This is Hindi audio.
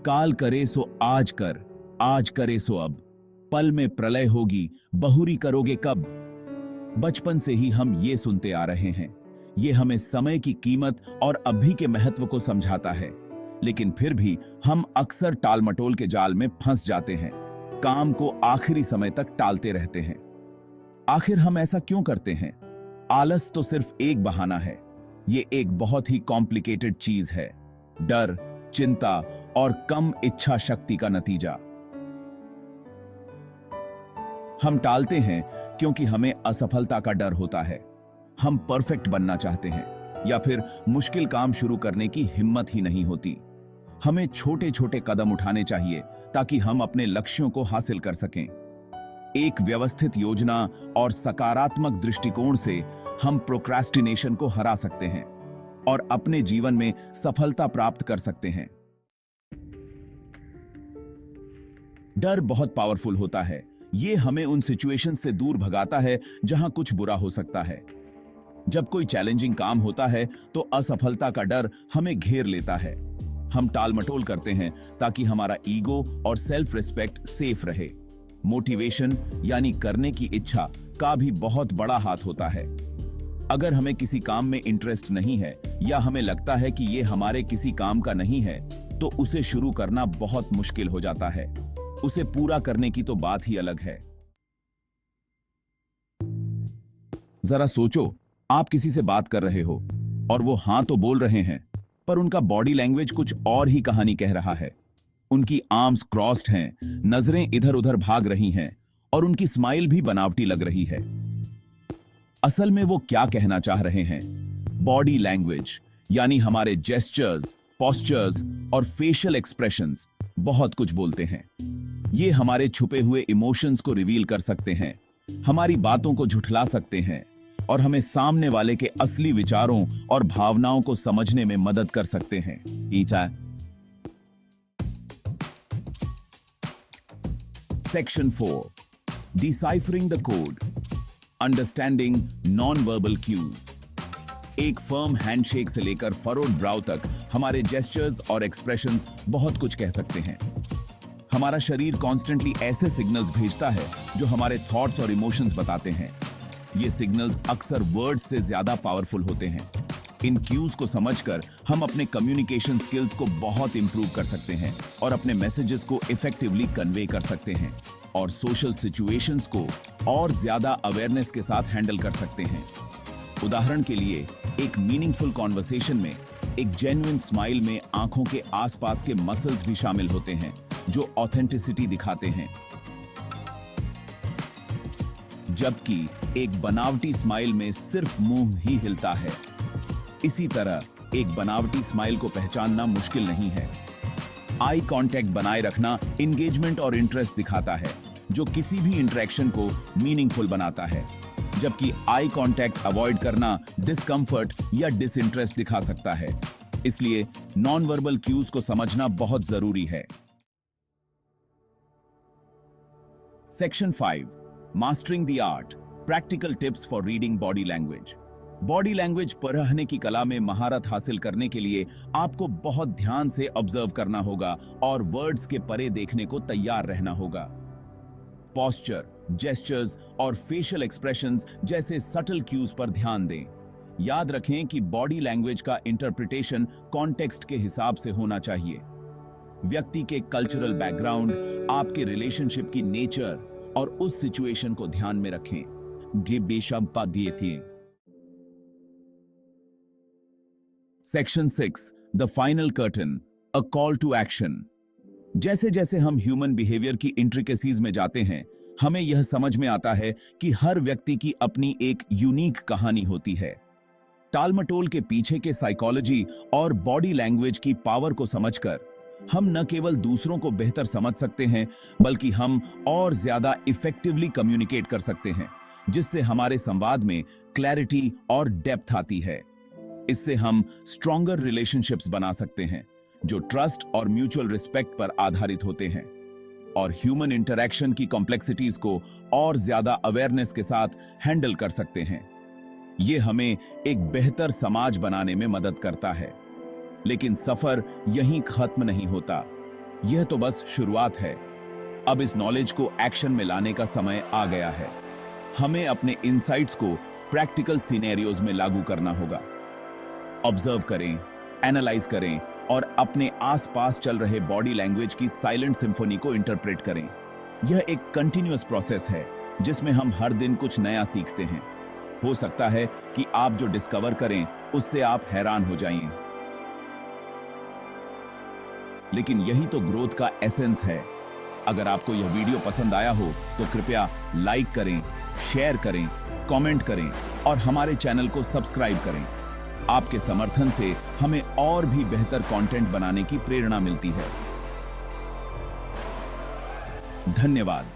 काल करे सो आज कर, आज करे सो अब, पल में प्रलय होगी, बहुरी करोगे कब। बचपन से ही हम ये सुनते आ रहे हैं। ये हमें समय की कीमत और अभी के महत्व को समझाता है, लेकिन फिर भी हम अक्सर टालमटोल के जाल में फंस जाते हैं, काम को आखिरी समय तक टालते रहते हैं। आखिर हम ऐसा क्यों करते हैं? आलस तो सिर्फ एक बहाना है। ये एक बहुत ही कॉम्प्लिकेटेड चीज है, डर, चिंता और कम इच्छा शक्ति का नतीजा। हम टालते हैं क्योंकि हमें असफलता का डर होता है, हम परफेक्ट बनना चाहते हैं, या फिर मुश्किल काम शुरू करने की हिम्मत ही नहीं होती। हमें छोटे छोटे कदम उठाने चाहिए ताकि हम अपने लक्ष्यों को हासिल कर सकें। एक व्यवस्थित योजना और सकारात्मक दृष्टिकोण से हम प्रोक्रास्टिनेशन को हरा सकते हैं और अपने जीवन में सफलता प्राप्त कर सकते हैं। डर बहुत पावरफुल होता है। ये हमें उन सिचुएशन से दूर भगाता है जहां कुछ बुरा हो सकता है। जब कोई चैलेंजिंग काम होता है तो असफलता का डर हमें घेर लेता है। हम टालमटोल करते हैं ताकि हमारा ईगो और सेल्फ रिस्पेक्ट सेफ रहे। मोटिवेशन यानी करने की इच्छा का भी बहुत बड़ा हाथ होता है। अगर हमें किसी काम में इंटरेस्ट नहीं है या हमें लगता है कि ये हमारे किसी काम का नहीं है, तो उसे शुरू करना बहुत मुश्किल हो जाता है। उसे पूरा करने की तो बात ही अलग है। जरा सोचो, आप किसी से बात कर रहे हो और वो हां तो बोल रहे हैं, पर उनका बॉडी लैंग्वेज कुछ और ही कहानी कह रहा है। उनकी आर्म्स क्रॉस्ड हैं, नजरें इधर उधर भाग रही हैं और उनकी स्माइल भी बनावटी लग रही है। असल में वो क्या कहना चाह रहे हैं? बॉडी लैंग्वेज यानी हमारे जेस्चर्स, पोस्चर्स और फेशियल एक्सप्रेशंस बहुत कुछ बोलते हैं। ये हमारे छुपे हुए इमोशंस को रिवील कर सकते हैं, हमारी बातों को झुठला सकते हैं और हमें सामने वाले के असली विचारों और भावनाओं को समझने में मदद कर सकते हैं। Section 4, deciphering the code, understanding nonverbal cues. एक फर्म हैंडशेक से लेकर फरोड ब्राउ तक हमारे जेस्चर्स और एक्सप्रेशंस बहुत कुछ कह सकते हैं। हमारा शरीर कॉन्स्टेंटली ऐसे सिग्नल्स भेजता है जो हमारे थॉट्स और इमोशंस बताते हैं। ये सिग्नल्स अक्सर वर्ड्स से ज्यादा पावरफुल होते हैं। इन क्यूज को समझकर हम अपने कम्युनिकेशन स्किल्स को बहुत इंप्रूव कर सकते हैं और अपने मैसेजेस को इफेक्टिवली कन्वे कर सकते हैं और सोशल सिचुएशंस को और ज्यादा अवेयरनेस के साथ हैंडल कर सकते हैं। उदाहरण के लिए, एक मीनिंगफुल कॉन्वर्सेशन में एक जेन्युइन स्माइल में आंखों के आसपास के मसल्स भी शामिल होते हैं जो ऑथेंटिसिटी दिखाते हैं, जबकि एक बनावटी स्माइल में सिर्फ मुंह ही हिलता है। इसी तरह एक बनावटी स्माइल को पहचानना मुश्किल नहीं है। आई कांटेक्ट बनाए रखना इंगेजमेंट और इंटरेस्ट दिखाता है, जो किसी भी इंटरेक्शन को मीनिंगफुल बनाता है, जबकि आई कांटेक्ट अवॉइड करना डिस्कंफर्ट या डिसइंटरेस्ट दिखा सकता है। इसलिए नॉन वर्बल क्यूज को समझना बहुत जरूरी है। Section 5, mastering the art, practical tips for reading body language. Body language पढ़ने की कला में महारत हासिल करने के लिए आपको बहुत ध्यान से ऑब्जर्व करना होगा और वर्ड्स के परे देखने को तैयार रहना होगा। पोस्चर, जेस्चर्स और फेशियल एक्सप्रेशंस जैसे सटल क्यूज पर ध्यान दें। याद रखें कि बॉडी लैंग्वेज का इंटरप्रिटेशन कॉन्टेक्स्ट के हिसाब से होना चाहिए। व्यक्ति के कल्चरल बैकग्राउंड, आपके रिलेशनशिप की नेचर और उस सिचुएशन को ध्यान में रखें। Section 6, the final curtain, a call to action. जैसे जैसे हम ह्यूमन बिहेवियर की इंट्रिकेसीज में जाते हैं, हमें यह समझ में आता है कि हर व्यक्ति की अपनी एक यूनिक कहानी होती है। टालमटोल के पीछे के साइकोलॉजी और बॉडी लैंग्वेज की पावर को समझकर हम न केवल दूसरों को बेहतर समझ सकते हैं, बल्कि हम और ज्यादा इफेक्टिवली कम्युनिकेट कर सकते हैं, जिससे हमारे संवाद में क्लैरिटी और डेप्थ आती है। इससे हम स्ट्रॉन्गर रिलेशनशिप्स बना सकते हैं जो ट्रस्ट और म्यूचुअल रिस्पेक्ट पर आधारित होते हैं और ह्यूमन इंटरैक्शन की कॉम्प्लेक्सिटीज को और ज्यादा अवेयरनेस के साथ हैंडल कर सकते हैं। यह हमें एक बेहतर समाज बनाने में मदद करता है। लेकिन सफर यहीं खत्म नहीं होता। यह तो बस शुरुआत है। अब इस नॉलेज को एक्शन में लाने का समय आ गया है। हमें अपने इनसाइट्स को प्रैक्टिकल सिनेरियोज में लागू करना होगा। ऑब्जर्व करें, एनालाइज करें और अपने आसपास चल रहे बॉडी लैंग्वेज की साइलेंट सिम्फोनी को इंटरप्रेट करें। यह एक कंटिन्यूअस प्रोसेस है जिसमें हम हर दिन कुछ नया सीखते हैं। हो सकता है कि आप जो डिस्कवर करें उससे आप हैरान हो जाएं। लेकिन यही तो ग्रोथ का एसेंस है। अगर आपको यह वीडियो पसंद आया हो तो कृपया लाइक करें, शेयर करें, कमेंट करें और हमारे चैनल को सब्सक्राइब करें। आपके समर्थन से हमें और भी बेहतर कंटेंट बनाने की प्रेरणा मिलती है। धन्यवाद।